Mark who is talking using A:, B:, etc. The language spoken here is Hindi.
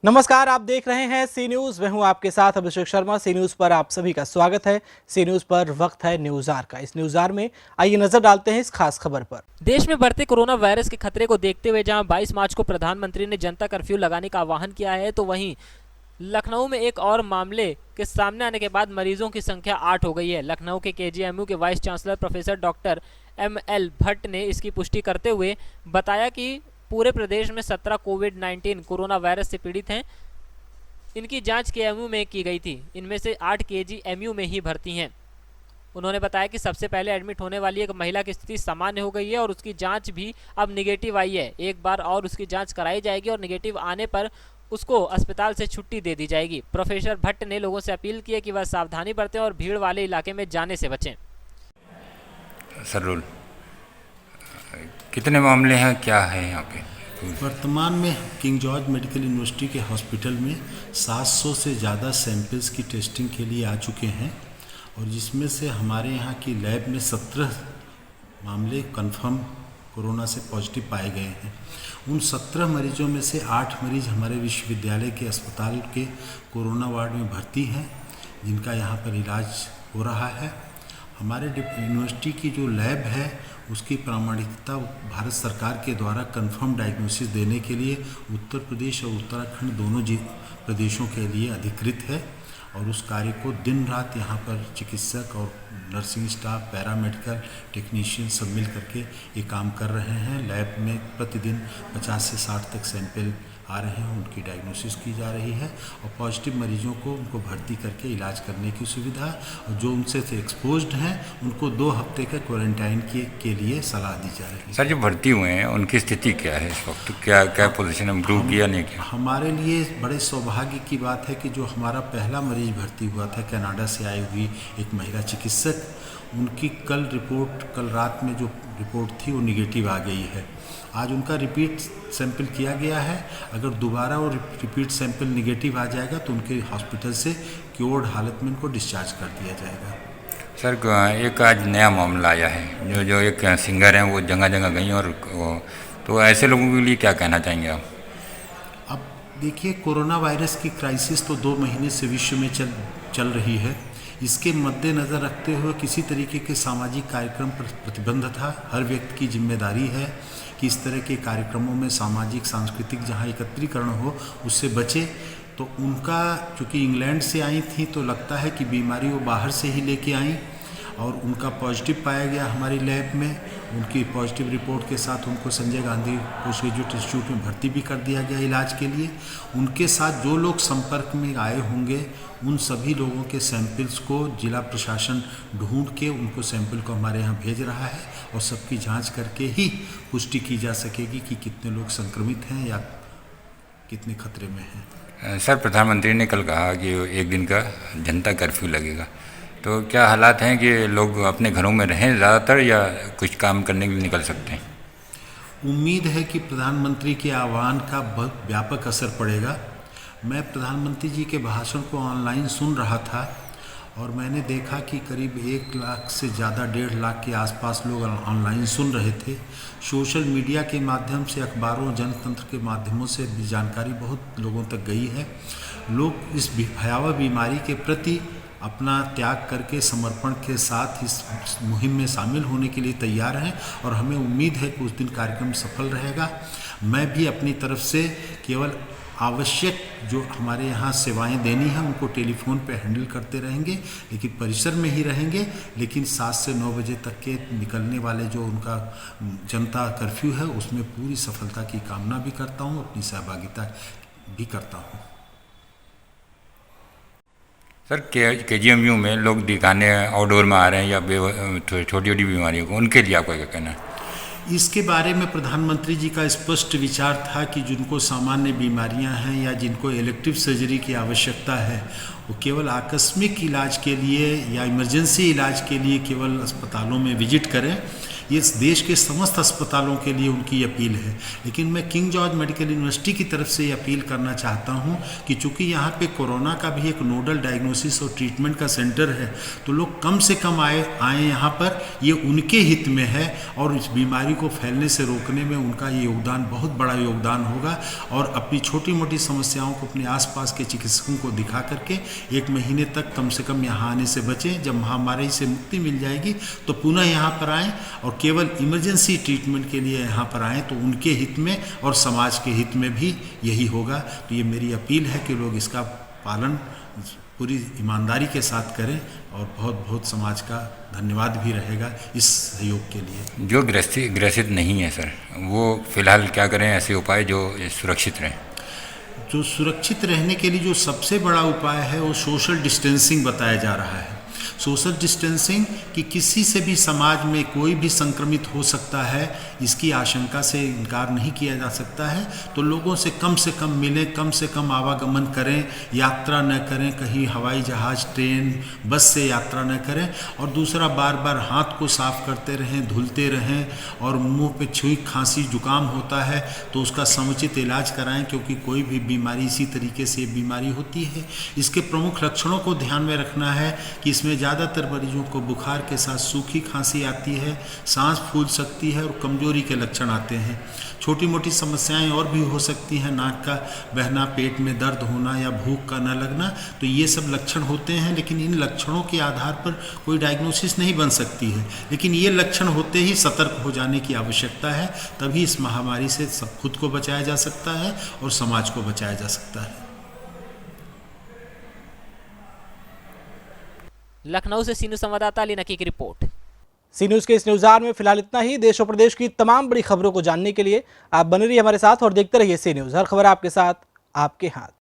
A: नमस्कार, आप देख रहे हैं सी न्यूज। मैं हूं आपके साथ अभिषेक शर्मा। सी न्यूज पर आप सभी का स्वागत है। सी न्यूज पर वक्त है न्यूज आर का। इस न्यूज आर में आइए नजर डालते हैं इस खास खबर पर।
B: देश में बढ़ते कोरोना वायरस के खतरे को देखते हुए जहां 22 मार्च को प्रधानमंत्री ने जनता कर्फ्यू लगाने का आह्वान किया है, तो वहीं लखनऊ में एक और मामले के सामने आने के बाद मरीजों की संख्या 8 हो गई है। लखनऊ के केजीएमयू के vice chancellor professor doctor ML Bhatt ने इसकी पुष्टि करते हुए बताया कि पूरे प्रदेश में 17 कोविड-19 कोरोना वायरस से पीड़ित हैं। इनकी जांच केएमयू में की गई थी। इनमें से 8 केजीएमयू में ही भर्ती हैं। उन्होंने बताया कि सबसे पहले एडमिट होने वाली एक महिला की स्थिति सामान्य हो गई है और उसकी जांच भी अब निगेटिव आई है। एक बार और उसकी जांच कराई जाएगी और निगेटिव आने पर उसको अस्पताल से छुट्टी दे दी जाएगी। प्रोफेसर भट्ट ने लोगों से अपील की है कि वह सावधानी बरतें और भीड़ वाले इलाके में जाने से बचें।
C: सर, कितने मामले हैं, क्या है यहाँ पे?
D: वर्तमान में किंग जॉर्ज मेडिकल यूनिवर्सिटी के हॉस्पिटल में 700 से ज़्यादा सैंपल्स की टेस्टिंग के लिए आ चुके हैं और जिसमें से हमारे यहाँ की लैब में 17 मामले कंफर्म कोरोना से पॉजिटिव पाए गए हैं। उन 17 मरीजों में से 8 मरीज हमारे विश्वविद्यालय के अस्पताल के कोरोना वार्ड में भर्ती हैं, जिनका यहाँ पर इलाज हो रहा है। हमारे यूनिवर्सिटी की जो लैब है उसकी प्रामाणिकता भारत सरकार के द्वारा कंफर्म डायग्नोसिस देने के लिए उत्तर प्रदेश और उत्तराखंड दोनों प्रदेशों के लिए अधिकृत है और उस कार्य को दिन रात यहाँ पर चिकित्सक और नर्सिंग स्टाफ, पैरामेडिकल टेक्नीशियन सब मिल करके ये काम कर रहे हैं। लैब में प्रतिदिन 50 से 60 तक सैंपल आ रहे हैं, उनकी डायग्नोसिस की जा रही है और पॉजिटिव मरीजों को उनको भर्ती करके इलाज करने की सुविधा, और जो उनसे एक्सपोज्ड हैं उनको 2 हफ्ते का क्वारंटाइन के लिए सलाह दी जा रही है।
C: सर, जो भर्ती हुए हैं उनकी स्थिति क्या है इस वक्त? क्या पोजीशन इम्प्रूव किया नहीं किया?
D: हमारे लिए बड़े सौभाग्य की बात है कि जो हमारा पहला मरीज भर्ती हुआ था, कनाडा से आई हुई एक महिला चिकित्सक, उनकी कल रात में जो रिपोर्ट थी वो निगेटिव आ गई है। आज उनका रिपीट सैंपल किया गया है। अगर दोबारा वो रिपीट सैंपल निगेटिव आ जाएगा तो उनके हॉस्पिटल से क्योर्ड हालत में उनको डिस्चार्ज कर दिया जाएगा।
C: सर, एक आज नया मामला आया है, जो एक सिंगर हैं वो जगह जगह गई और तो ऐसे लोगों के लिए क्या कहना चाहेंगे आप?
D: अब देखिए, कोरोना वायरस की क्राइसिस तो 2 महीने से विश्व में चल रही है। इसके मद्देनज़र रखते हुए किसी तरीके के सामाजिक कार्यक्रम पर प्रतिबंध था। हर व्यक्ति की जिम्मेदारी है कि इस तरह के कार्यक्रमों में सामाजिक सांस्कृतिक जहां एकत्रीकरण हो उससे बचे। तो उनका चूँकि इंग्लैंड से आई थी तो लगता है कि बीमारी वो बाहर से ही लेके आई और उनका पॉजिटिव पाया गया हमारी लैब में। उनकी पॉजिटिव रिपोर्ट के साथ उनको Sanjay Gandhi post graduate institute में भर्ती भी कर दिया गया इलाज के लिए। उनके साथ जो लोग संपर्क में आए होंगे उन सभी लोगों के सैंपल्स को जिला प्रशासन ढूंढ के उनको सैंपल को हमारे यहाँ भेज रहा है और सबकी जांच करके ही पुष्टि की जा सकेगी कि कितने लोग संक्रमित हैं या कितने खतरे में हैं।
C: सर, प्रधानमंत्री ने कल कहा कि एक दिन का जनता कर्फ्यू लगेगा, तो क्या हालात हैं कि लोग अपने घरों में रहें ज़्यादातर या कुछ काम करने के लिए निकल सकते हैं?
D: उम्मीद है कि प्रधानमंत्री के आह्वान का बहुत व्यापक असर पड़ेगा। मैं प्रधानमंत्री जी के भाषण को ऑनलाइन सुन रहा था और मैंने देखा कि करीब 1 लाख से ज़्यादा 1.5 लाख के आसपास लोग ऑनलाइन सुन रहे थे। सोशल मीडिया के माध्यम से, अखबारों, जनतंत्र के माध्यमों से भी जानकारी बहुत लोगों तक गई है। लोग इस भयावह बीमारी के प्रति अपना त्याग करके समर्पण के साथ इस मुहिम में शामिल होने के लिए तैयार हैं और हमें उम्मीद है कि उस दिन कार्यक्रम सफल रहेगा। मैं भी अपनी तरफ से केवल आवश्यक जो हमारे यहाँ सेवाएं देनी हैं उनको टेलीफोन पे हैंडल करते रहेंगे, लेकिन परिसर में ही रहेंगे। लेकिन 7 से 9 बजे तक के निकलने वाले जो उनका जनता कर्फ्यू है उसमें पूरी सफलता की कामना भी करता हूँ, अपनी सहभागिता भी करता हूँ।
C: सर, केजीएमयू में लोग दिखाने आउटडोर में आ रहे हैं या छोटी छोटी बीमारियों को, उनके लिए आपका क्या कहना है?
D: इसके बारे में प्रधानमंत्री जी का स्पष्ट विचार था कि जिनको सामान्य बीमारियां हैं या जिनको इलेक्टिव सर्जरी की आवश्यकता है वो केवल आकस्मिक इलाज के लिए या इमरजेंसी इलाज के लिए केवल अस्पतालों में विजिट करें। ये इस देश के समस्त अस्पतालों के लिए उनकी अपील है। लेकिन मैं किंग जॉर्ज मेडिकल यूनिवर्सिटी की तरफ से ये अपील करना चाहता हूँ कि चूँकि यहाँ पे कोरोना का भी एक नोडल डायग्नोसिस और ट्रीटमेंट का सेंटर है, तो लोग कम से कम आए यहाँ पर, ये उनके हित में है और इस बीमारी को फैलने से रोकने में उनका ये योगदान बहुत बड़ा योगदान होगा। और अपनी छोटी मोटी समस्याओं को अपने आसपास के चिकित्सकों को दिखा करके 1 महीने तक कम से कम यहाँ आने से बचें। जब महामारी से मुक्ति मिल जाएगी तो पुनः यहाँ पर आएँ और केवल इमरजेंसी ट्रीटमेंट के लिए यहाँ पर आएँ, तो उनके हित में और समाज के हित में भी यही होगा। तो ये मेरी अपील है कि लोग इसका पालन पूरी ईमानदारी के साथ करें और बहुत बहुत समाज का धन्यवाद भी रहेगा इस सहयोग के लिए।
C: जो ग्रसित नहीं है सर, वो फिलहाल क्या करें ऐसे उपाय जो सुरक्षित रहें?
D: जो सुरक्षित रहने के लिए जो सबसे बड़ा उपाय है वो सोशल डिस्टेंसिंग बताया जा रहा है। सोशल डिस्टेंसिंग कि किसी से भी समाज में कोई भी संक्रमित हो सकता है, इसकी आशंका से इनकार नहीं किया जा सकता है। तो लोगों से कम मिलें, कम से कम आवागमन करें, यात्रा न करें, कहीं हवाई जहाज़, ट्रेन, बस से यात्रा न करें। और दूसरा, बार बार हाथ को साफ करते रहें, धुलते रहें। और मुंह पे छींक, खांसी, जुकाम होता है तो उसका समुचित इलाज कराएं, क्योंकि कोई भी बीमारी इसी तरीके से बीमारी होती है। इसके प्रमुख लक्षणों को ध्यान में रखना है कि इसमें ज़्यादातर मरीजों को बुखार के साथ सूखी खांसी आती है, सांस फूल सकती है और कमजोरी के लक्षण आते हैं। छोटी मोटी समस्याएं और भी हो सकती हैं, नाक का बहना, पेट में दर्द होना या भूख का न लगना, तो ये सब लक्षण होते हैं। लेकिन इन लक्षणों के आधार पर कोई डायग्नोसिस नहीं बन सकती है। लेकिन ये लक्षण होते ही सतर्क हो जाने की आवश्यकता है, तभी इस महामारी से सब खुद को बचाया जा सकता है और समाज को बचाया जा सकता है।
B: लखनऊ से सी न्यूज़ संवाददाता अली नकी की रिपोर्ट।
A: सी न्यूज़ के इस न्यूज़ार में फिलहाल इतना ही। देश और प्रदेश की तमाम बड़ी खबरों को जानने के लिए आप बने रहिए हमारे साथ और देखते रहिए सी न्यूज़। हर खबर आपके साथ, आपके हाथ।